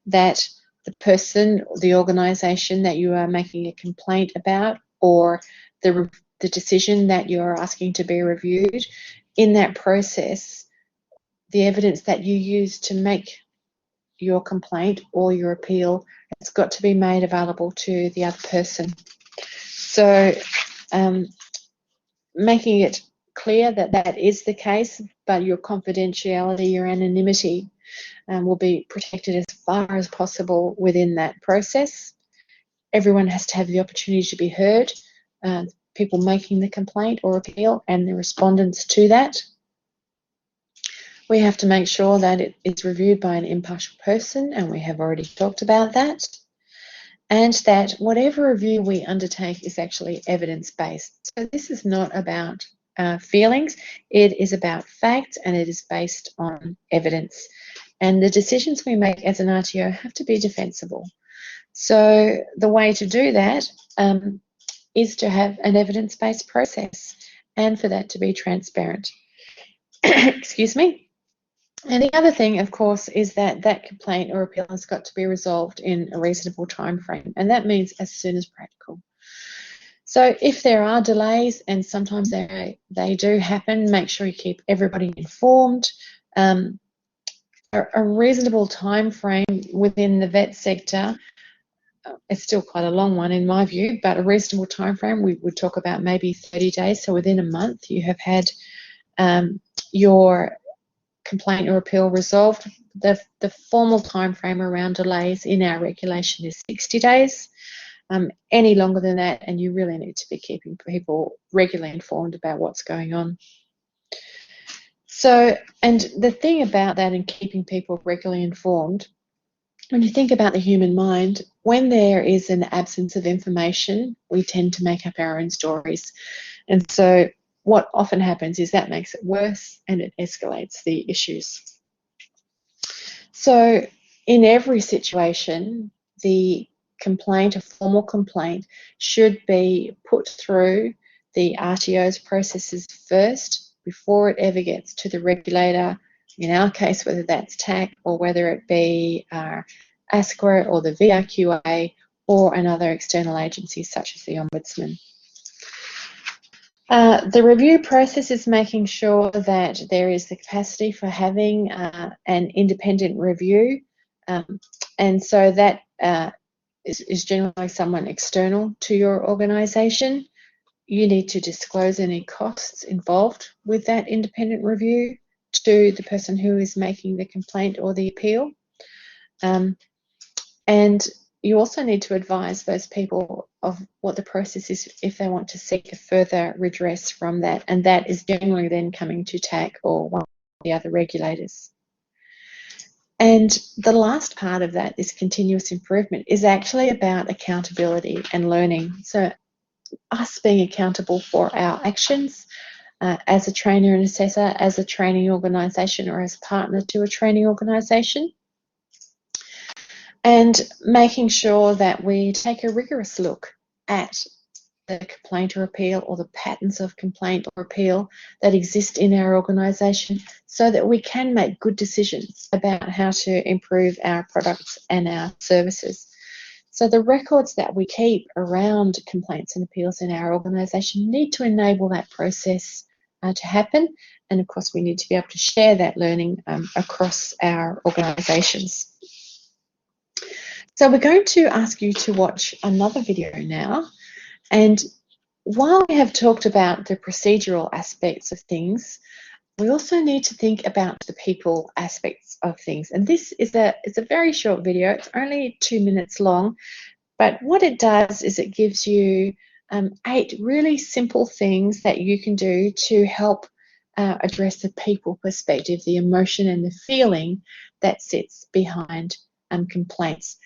that the person or the organisation that you are making a complaint about, or the decision that you're asking to be reviewed, in that process, the evidence that you use to make your complaint or your appeal, it's got to be made available to the other person. So making it clear that that is the case, but your confidentiality, your anonymity will be protected as far as possible within that process. Everyone has to have the opportunity to be heard, people making the complaint or appeal and the respondents to that. We have to make sure that it is reviewed by an impartial person, and we have already talked about that, and that whatever review we undertake is actually evidence-based. So this is not about feelings, it is about facts, and it is based on evidence. And the decisions we make as an RTO have to be defensible. So the way to do that is to have an evidence-based process, and for that to be transparent. Excuse me. And the other thing, of course, is that that complaint or appeal has got to be resolved in a reasonable time frame, and that means as soon as practical. So if there are delays, and sometimes they do happen, make sure you keep everybody informed. A reasonable time frame within the vet sector, it's still quite a long one in my view, but a reasonable time frame, we would talk about maybe 30 days. So within a month, you have had your complaint or appeal resolved. The formal time frame around delays in our regulation is 60 days. Any longer than that, and you really need to be keeping people regularly informed about what's going on. So, and the thing about that and keeping people regularly informed, when you think about the human mind, when there is an absence of information, we tend to make up our own stories. And so what often happens is that makes it worse and it escalates the issues. So in every situation, the complaint, a formal complaint, should be put through the RTO's processes first before it ever gets to the regulator. In our case, whether that's TAC or whether it be ASQA or the VRQA or another external agency such as the Ombudsman. The review process is making sure that there is the capacity for having an independent review, and so that is generally someone external to your organisation. you need to disclose any costs involved with that independent review to the person who is making the complaint or the appeal. And you also need to advise those people of what the process is if they want to seek a further redress from that, and that is generally then coming to TAC or one of the other regulators. And the last part of that, this continuous improvement, is actually about accountability and learning. So us being accountable for our actions as a trainer and assessor, as a training organisation, or as a partner to a training organisation, and making sure that we take a rigorous look at the complaint or appeal, or the patterns of complaint or appeal that exist in our organisation, so that we can make good decisions about how to improve our products and our services. So the records that we keep around complaints and appeals in our organisation need to enable that process to happen, and of course we need to be able to share that learning across our organisations. So we're going to ask you to watch another video now, and while we have talked about the procedural aspects of things, we also need to think about the people aspects of things. And this is it's a very short video. It's only 2 minutes long, but what it does is it gives you 8 really simple things that you can do to help address the people perspective, the emotion and the feeling that sits behind complaints.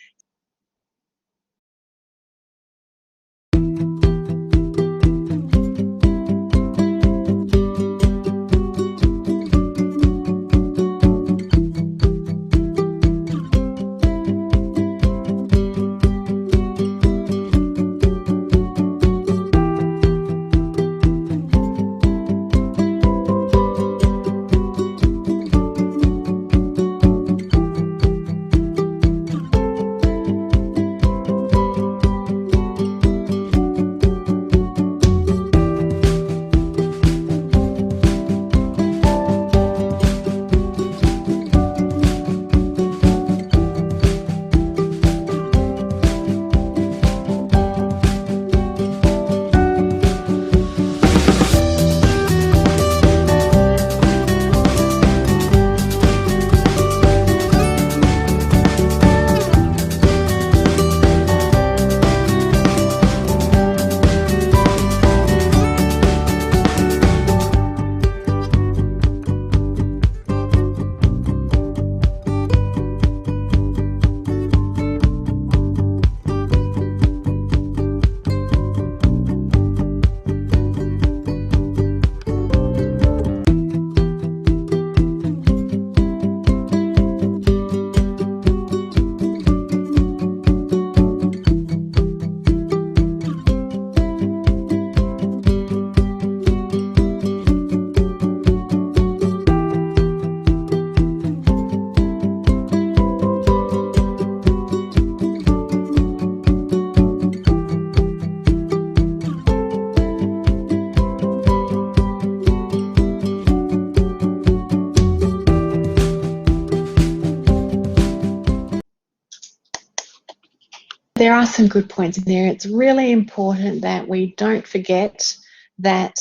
There are some good points in there. It's really important that we don't forget that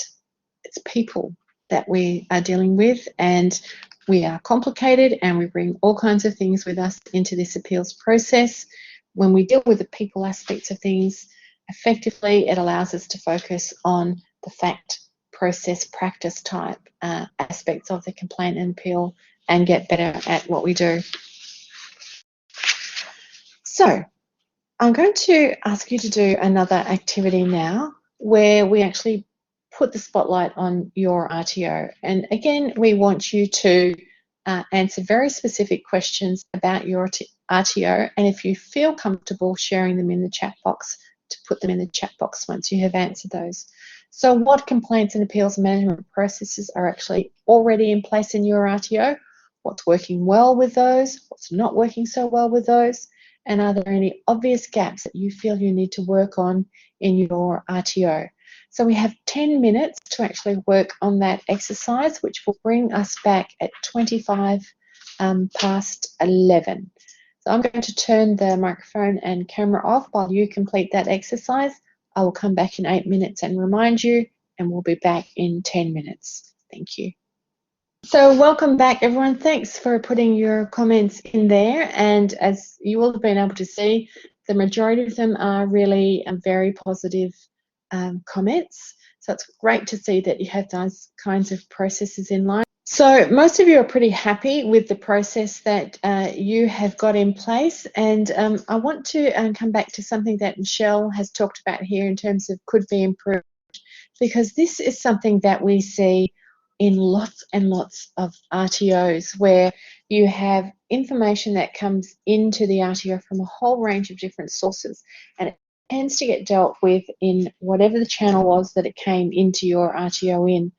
it's people that we are dealing with, and we are complicated, and we bring all kinds of things with us into this appeals process. When we deal with the people aspects of things effectively, it allows us to focus on the fact, process, practice type aspects of the complaint and appeal, and get better at what we do. So I'm going to ask you to do another activity now where we actually put the spotlight on your RTO. And again, we want you to answer very specific questions about your RTO. And if you feel comfortable sharing them in the chat box, to put them in the chat box once you have answered those. So what complaints and appeals management processes are actually already in place in your RTO? What's working well with those? What's not working so well with those? And are there any obvious gaps that you feel you need to work on in your RTO? So we have 10 minutes to actually work on that exercise, which will bring us back at 25 past 11. So I'm going to turn the microphone and camera off while you complete that exercise. I will come back in 8 minutes and remind you, and we'll be back in 10 minutes. Thank you. So welcome back, everyone. Thanks for putting your comments in there. And as you will have been able to see, the majority of them are really very positive comments. So it's great to see that you have those kinds of processes in line. So most of you are pretty happy with the process that you have got in place. And I want to come back to something that Michelle has talked about here in terms of could be improved, because this is something that we see in lots and lots of RTOs, where you have information that comes into the RTO from a whole range of different sources, and it tends to get dealt with in whatever the channel was that it came into your RTO in.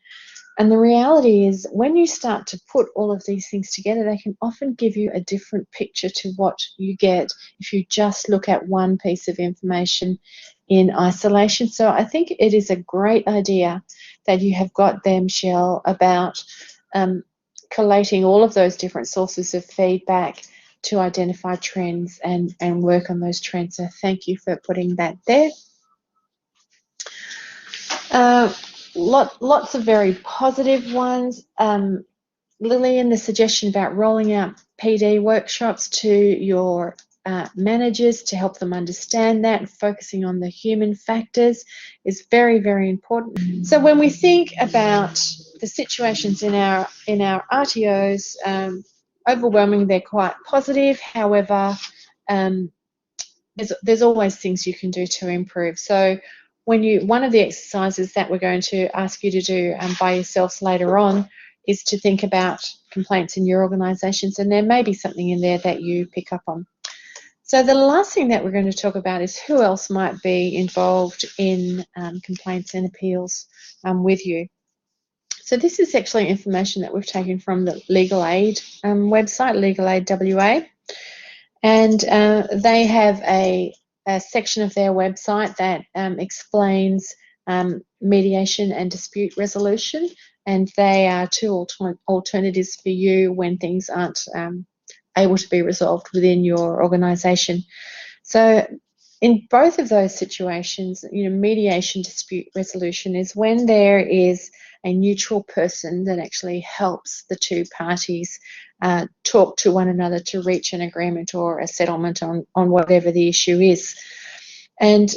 And the reality is, when you start to put all of these things together, they can often give you a different picture to what you get if you just look at one piece of information in isolation. So I think it is a great idea that you have got there, Michelle, about collating all of those different sources of feedback to identify trends and work on those trends. So thank you for putting that there. Lots of very positive ones. Lillian, the suggestion about rolling out PD workshops to your managers to help them understand that, and focusing on the human factors is very, very important. So when we think about the situations in our RTOs, overwhelmingly they're quite positive. However, there's always things you can do to improve. So one of the exercises that we're going to ask you to do by yourselves later on is to think about complaints in your organisations, and there may be something in there that you pick up on. So the last thing that we're going to talk about is who else might be involved in complaints and appeals with you. So this is actually information that we've taken from the Legal Aid website, Legal Aid WA, and they have a section of their website that explains mediation and dispute resolution, and they are two alternatives for you when things aren't able to be resolved within your organisation. So in both of those situations, mediation, dispute resolution is when there is a neutral person that actually helps the two parties talk to one another to reach an agreement or a settlement on whatever the issue is. And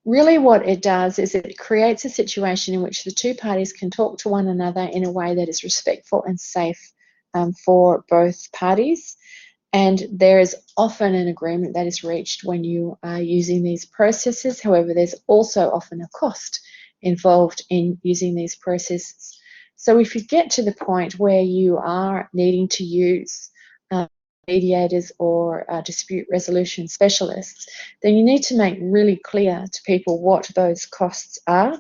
really what it does is it creates a situation in which the two parties can talk to one another in a way that is respectful and safe for both parties. And there is often an agreement that is reached when you are using these processes. However, there's also often a cost involved in using these processes. So if you get to the point where you are needing to use mediators or dispute resolution specialists, then you need to make really clear to people what those costs are.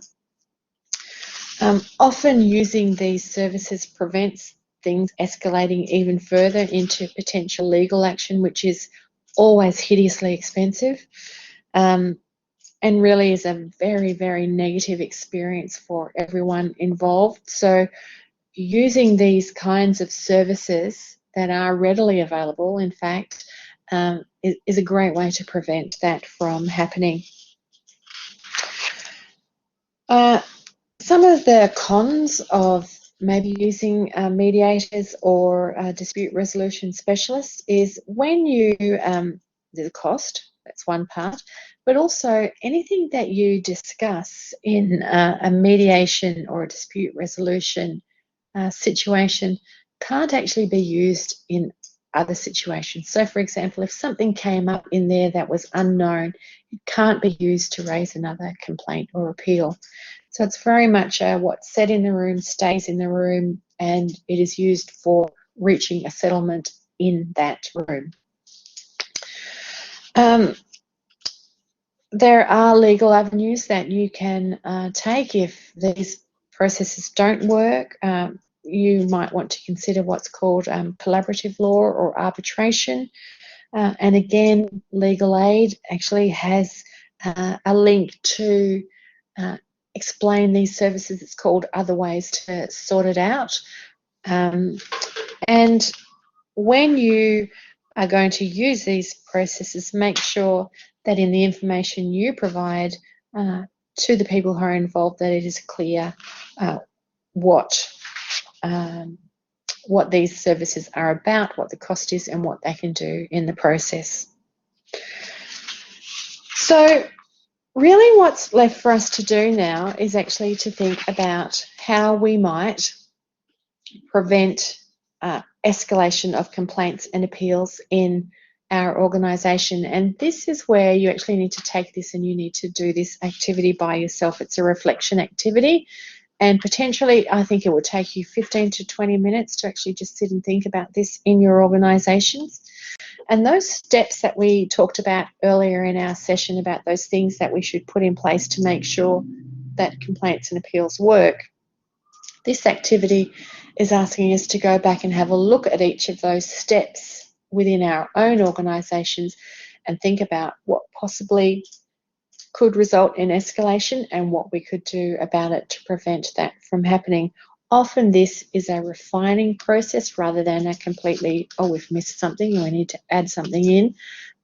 Often using these services prevents things escalating even further into potential legal action, which is always hideously expensive, and really is a very, very negative experience for everyone involved. So using these kinds of services that are readily available, in fact, is a great way to prevent that from happening. Some of the cons of maybe using mediators or dispute resolution specialists is when you, the cost, that's one part, but also anything that you discuss in a mediation or a dispute resolution situation can't actually be used in other situations. So for example, if something came up in there that was unknown, it can't be used to raise another complaint or appeal. So it's very much what's said in the room stays in the room, and it is used for reaching a settlement in that room. There are legal avenues that you can take if these processes don't work. You might want to consider what's called collaborative law or arbitration. And again, Legal Aid actually has a link to explain these services. It's called Other Ways to Sort It Out. And when you are going to use these processes, make sure that in the information you provide to the people who are involved, that it is clear what these services are about, what the cost is, and what they can do in the process. So really what's left for us to do now is actually to think about how we might prevent escalation of complaints and appeals in our organisation. And this is where you actually need to take this and you need to do this activity by yourself. It's a reflection activity, and potentially I think it will take you 15 to 20 minutes to actually just sit and think about this in your organisations. And those steps that we talked about earlier in our session about those things that we should put in place to make sure that complaints and appeals work, this activity is asking us to go back and have a look at each of those steps within our own organisations and think about what possibly could result in escalation and what we could do about it to prevent that from happening. Often this is a refining process rather than a completely, oh, we've missed something and we need to add something in,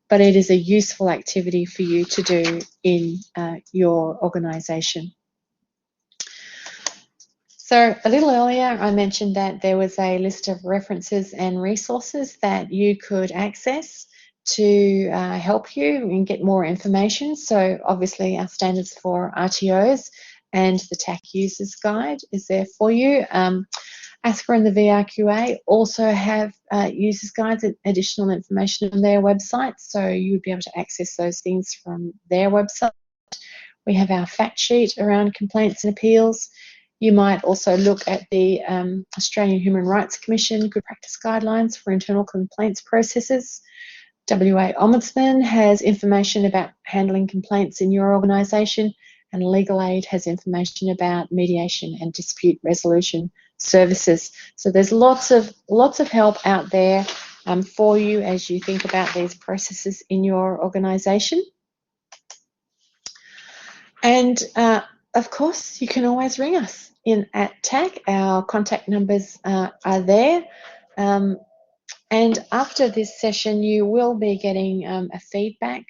but it is a useful activity for you to do in your organisation. So a little earlier I mentioned that there was a list of references and resources that you could access to help you and get more information. So obviously our standards for RTOs and the TAC Users Guide is there for you. ASCA and the VRQA also have users guides and additional information on their website, so you would be able to access those things from their website. We have our fact sheet around complaints and appeals. You might also look at the Australian Human Rights Commission Good Practice Guidelines for internal complaints processes. WA Ombudsman has information about handling complaints in your organisation, and Legal Aid has information about mediation and dispute resolution services. So there's lots of help out there for you as you think about these processes in your organisation. And of course, you can always ring us in at TAC. Our contact numbers are there. And after this session, you will be getting a feedback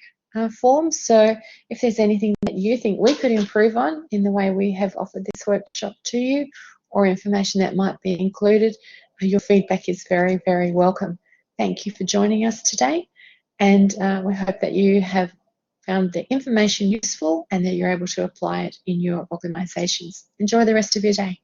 form. So if there's anything that you think we could improve on in the way we have offered this workshop to you, or information that might be included, your feedback is very, very welcome. Thank you for joining us today, and we hope that you have found the information useful and that you're able to apply it in your organisations. Enjoy the rest of your day.